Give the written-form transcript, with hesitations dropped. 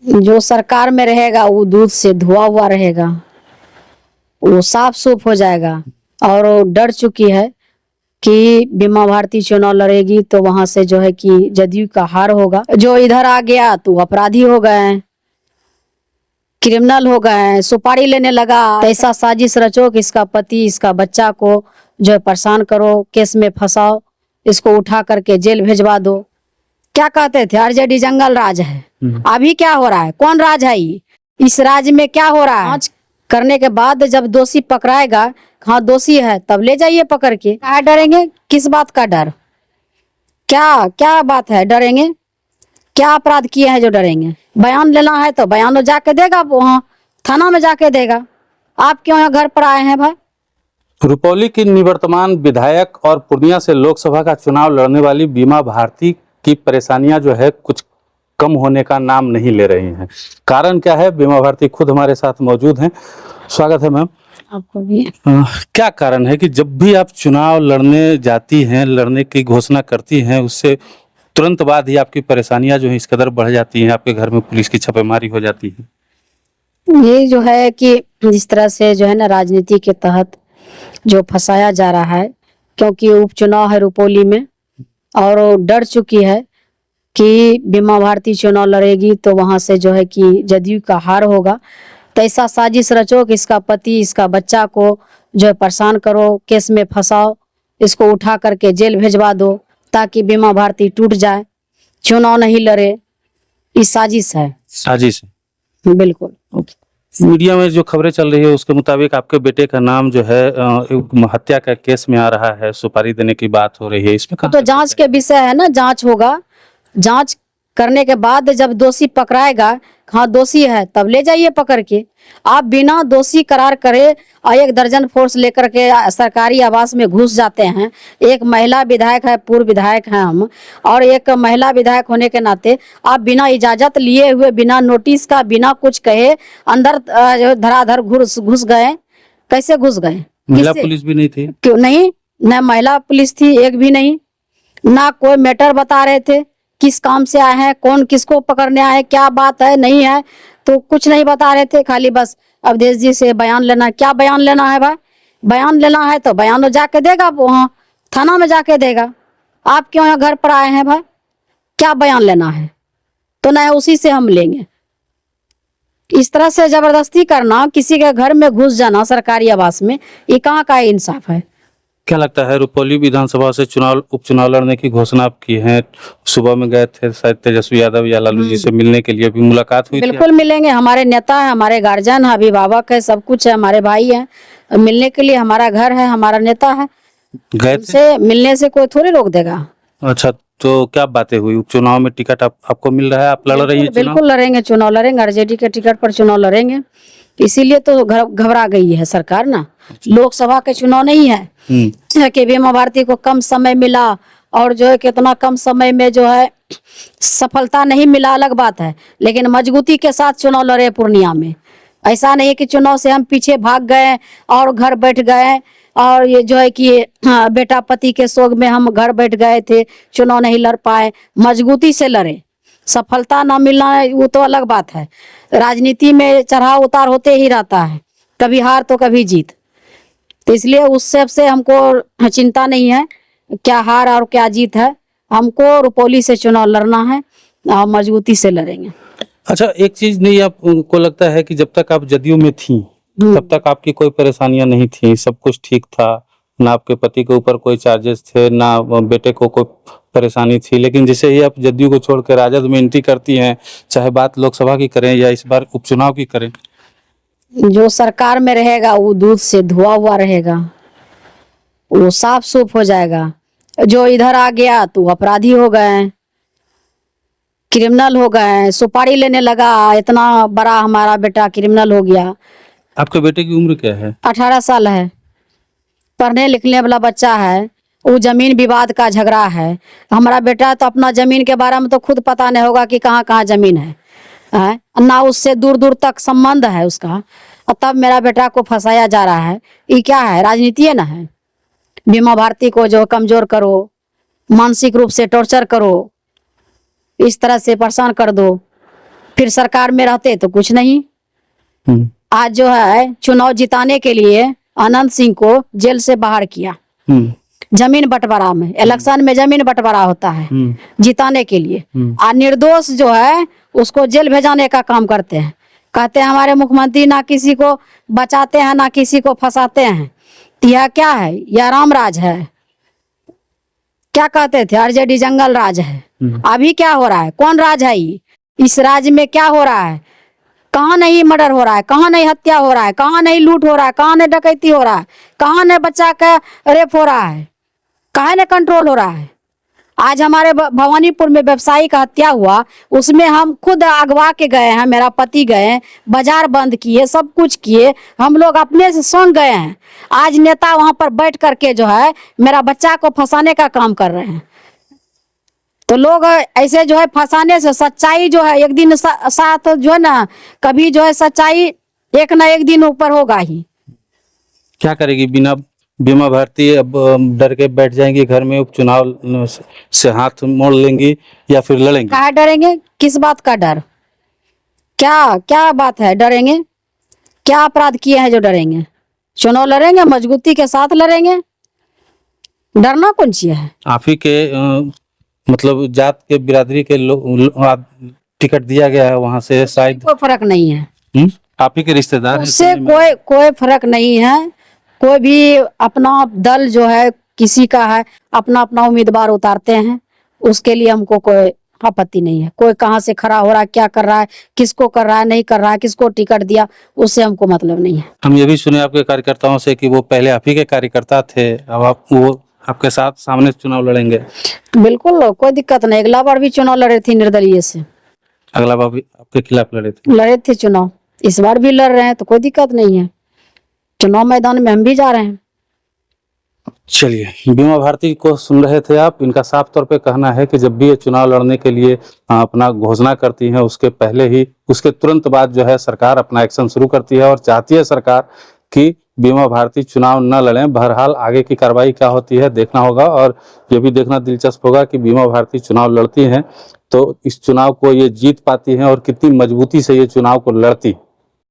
जो सरकार में रहेगा वो दूध से धुआ हुआ रहेगा, वो साफ सूफ हो जाएगा। और वो डर चुकी है कि बीमा भारती चुनाव लड़ेगी तो वहां से जो है कि जदयू का हार होगा। जो इधर आ गया तो अपराधी हो गए हैं, क्रिमिनल हो गए हैं, सुपारी लेने लगा। ऐसा साजिश रचो कि इसका पति इसका बच्चा को जो है परेशान करो, केस में फंसाओ, इसको उठा करके जेल भेजवा दो। क्या कहते थे आरजेडी जंगल राज है, अभी क्या हो रहा है? कौन राज है ये? इस राज में क्या हो रहा है? जांच करने के बाद जब दोषी पकड़ाएगा, हाँ दोषी है, तब ले जाइए पकड़ के। क्या डरेंगे? किस बात का डर? क्या क्या बात है डरेंगे? क्या अपराध किए हैं जो डरेंगे? बयान लेना है तो बयान तो जाके देगा, वहाँ थाना में जाके देगा। आप क्यों यहाँ घर पर आए हैं भाई? रुपौली की निवर्तमान विधायक और पूर्णिया से लोकसभा का चुनाव लड़ने वाली बीमा भारती की परेशानियां जो है कुछ कम होने का नाम नहीं ले रही हैं। कारण क्या है? बीमा भारती खुद हमारे साथ मौजूद हैं। स्वागत है मैम। आपको भी। क्या कारण है कि जब भी आप चुनाव लड़ने जाती हैं, लड़ने की घोषणा करती हैं, उससे तुरंत बाद ही आपकी परेशानियां जो है इस कदर बढ़ जाती हैं, आपके घर में पुलिस की छापेमारी हो जाती है? ये जो है कि जिस तरह से जो है ना राजनीति के तहत जो फंसाया जा रहा है, क्योंकि उपचुनाव है रुपौली में और वो डर चुकी है कि बीमा भारती चुनाव लड़ेगी तो वहां से जो है कि जदयू का हार होगा। तो ऐसा साजिश रचो कि इसका पति इसका बच्चा को जो है परेशान करो, केस में फंसाओ, इसको उठा करके जेल भेजवा दो ताकि बीमा भारती टूट जाए, चुनाव नहीं लड़े। ये साजिश है। साजिश है। बिल्कुल। मीडिया में जो खबरें चल रही है उसके मुताबिक आपके बेटे का नाम जो है हत्या का केस में आ रहा है, सुपारी देने की बात हो रही है, इसमें तो जांच के विषय है ना, जांच होगा। जांच करने के बाद जब दोषी पकड़ाएगा, हाँ दोषी है, तब ले जाइए पकड़ के। आप बिना दोषी करार करे और 1 दर्जन फोर्स लेकर के सरकारी आवास में घुस जाते हैं। एक महिला विधायक है, पूर्व विधायक हैं हम, और एक महिला विधायक होने के नाते आप बिना इजाजत लिए हुए, बिना नोटिस का, बिना कुछ कहे अंदर धराधर घुस गए। कैसे घुस गए? महिला पुलिस भी नहीं थी? क्यों नहीं? न महिला पुलिस थी, एक भी नहीं। ना कोई मैटर बता रहे थे, किस काम से आए हैं, कौन किसको पकड़ने आए, क्या बात है नहीं है, तो कुछ नहीं बता रहे थे। खाली बस अवधेश जी से बयान लेना। क्या बयान लेना है भाई? बयान लेना है तो बयान तो जाके देगा, वहाँ थाना में जाके देगा। आप क्यों यहाँ घर पर आए हैं भाई? क्या बयान लेना है? तो ना उसी से हम लेंगे। इस तरह से जबरदस्ती करना, किसी के घर में घुस जाना सरकारी आवास में, ये कहाँ का इंसाफ है? क्या लगता है रुपौली विधानसभा से उपचुनाव लड़ने की घोषणा आप की है? सुबह में गए थे शायद तेजस्वी यादव या लालू जी से मिलने के लिए, भी मुलाकात हुई थी? बिल्कुल मिलेंगे। हमारे नेता है, हमारे गार्जियन है, अभिभावक है, सब कुछ है, हमारे भाई है। मिलने के लिए हमारा घर है, हमारा नेता है। गए थे? से मिलने से कोई थोड़ी रोक देगा। अच्छा, तो क्या बातें हुई? उपचुनाव में टिकट आपको मिल रहा है? आप लड़ रही है चुनाव? बिल्कुल लड़ेंगे, चुनाव लड़ेंगे, आरजेडी के टिकट पर चुनाव लड़ेंगे। इसीलिए तो घबरा गई है सरकार ना। लोकसभा के चुनाव नहीं है कि बीमा भारती को कम समय मिला और जो है कितना कम समय में जो है सफलता नहीं मिला, अलग बात है, लेकिन मजबूती के साथ चुनाव लड़े पूर्णिया में। ऐसा नहीं है कि चुनाव से हम पीछे भाग गए और घर बैठ गए, और ये जो है कि बेटा पति के शोक में हम घर बैठ गए थे, चुनाव नहीं लड़ पाए। मजबूती से लड़े। सफलता ना मिलना वो तो अलग बात है। राजनीति में चढ़ाव उतार होते ही रहता है, कभी हार तो कभी जीत। तो इसलिए उस से हमको चिंता नहीं है क्या हार और क्या जीत है। हमको रुपौली से चुनाव लड़ना है और मजबूती से लड़ेंगे। अच्छा, एक चीज नहीं आपको लगता है कि जब तक आप जदयू में थी तब तक आपकी कोई परेशानियां नहीं थी, सब कुछ ठीक था? ना आपके पति के ऊपर कोई चार्जेस थे, ना बेटे को कोई परेशानी थी, लेकिन जैसे ही आप जदयू को छोड़ के राजद में एंट्री करती हैं, चाहे बात लोकसभा की करें या इस बार उपचुनाव की करें, जो सरकार में रहेगा वो दूध से धुआ हुआ रहेगा, वो साफ सूफ हो जाएगा। जो इधर आ गया तो अपराधी हो गए, क्रिमिनल हो गए, सुपारी लेने लगा। इतना बड़ा हमारा बेटा क्रिमिनल हो गया। आपके बेटे की उम्र क्या है? 18 साल है, पढ़ने लिखने वाला बच्चा है। वो जमीन विवाद का झगड़ा है। हमारा बेटा तो अपना जमीन के बारे में तो खुद पता नहीं होगा कि कहाँ कहाँ जमीन है, ना उससे दूर दूर तक संबंध है उसका, और तब मेरा बेटा को फंसाया जा रहा है। ये क्या है? राजनीति है ना है। बीमा भारती को जो कमजोर करो, मानसिक रूप से टॉर्चर करो, इस तरह से परेशान कर दो, फिर सरकार में रहते तो कुछ नहीं। हम्म, आज जो है चुनाव जिताने के लिए अनंत सिंह को जेल से बाहर किया। हम्म, जमीन बंटवारा में, इलेक्शन में जमीन बंटवारा होता है हम्म, जिताने के लिए। हम्म। और निर्दोष जो है उसको जेल भेजाने का काम करते हैं। कहते हैं हमारे मुख्यमंत्री ना किसी को बचाते हैं ना किसी को फंसाते हैं। तो यह क्या है? यह राम राज है। क्या कहते थे? आरजेडी जंगल राज है। अभी क्या हो रहा है? कौन राज है ये? इस राज्य में क्या हो रहा है? कहाँ नहीं मर्डर हो रहा है? कहाँ नहीं हत्या हो रहा है? कहाँ नहीं लूट हो रहा है? कहाँ नहीं डकैती हो रहा है? कहाँ नहीं बच्चा का रेप हो रहा है? कहाँ नहीं कंट्रोल हो रहा है? आज हमारे भवानीपुर में व्यवसायी का हत्या हुआ, उसमें हम खुद अगवा के गए हैं, मेरा पति गए, बाजार बंद किए, सब कुछ किए, हम लोग अपने से संग गए हैं। आज नेता वहां पर बैठ करके जो है मेरा बच्चा को फंसाने का काम कर रहे हैं। तो लोग ऐसे जो है फंसाने से, सच्चाई जो है एक दिन साथ जो है ना, कभी जो है सच्चाई एक ना एक दिन ऊपर होगा ही। क्या करेगी बिना बीमा भारती? अब डर के बैठ जाएंगी घर में, उपचुनाव से हाथ मोड़ लेंगी या फिर लड़ेंगी? काहे डरेंगे? किस बात का डर? क्या क्या बात है डरेंगे? क्या अपराध किए हैं जो डरेंगे? चुनाव लड़ेंगे, मजबूती के साथ लड़ेंगे। डरना कौन चीज है? आप ही के मतलब जात के बिरादरी के लोग टिकट दिया गया है वहां से शायद। कोई फर्क नहीं है, आप ही के रिश्तेदार हैं उससे सुनने में। कोई फर्क नहीं है। कोई भी अपना दल जो है किसी का है, अपना अपना उम्मीदवार उतारते हैं, उसके लिए हमको कोई आपत्ति नहीं है। कोई कहाँ से खड़ा हो रहा है, क्या कर रहा है, किसको कर रहा है, नहीं कर रहा है, किसको टिकट दिया, उससे हमको मतलब नहीं है। हम ये भी सुने आपके कार्यकर्ताओं से कि वो पहले आप ही के कार्यकर्ता थे, अब आप वो आपके साथ सामने चुनाव लड़ेंगे। बिल्कुल कोई दिक्कत नहीं। अगला बार भी चुनाव लड़े थे निर्दलीय से, अगला बार भी आपके खिलाफ लड़े थे। लड़े थे चुनाव, इस बार भी लड़ रहे हैं, तो कोई दिक्कत नहीं है। चुनाव मैदान में हम भी जा रहे हैं। चलिए, बीमा भारती को सुन रहे थे आप। इनका साफ तौर पे कहना है कि जब भी ये चुनाव लड़ने के लिए अपना घोषणा करती हैं, उसके पहले ही, उसके तुरंत बाद जो है सरकार अपना एक्शन शुरू करती है और चाहती है सरकार कि बीमा भारती चुनाव न लड़ें। बहरहाल आगे की कार्रवाई क्या होती है देखना होगा, और ये भी देखना दिलचस्प होगा कि बीमा भारती चुनाव लड़ती हैं तो इस चुनाव को ये जीत पाती हैं और कितनी मजबूती से ये चुनाव को लड़ती हैं।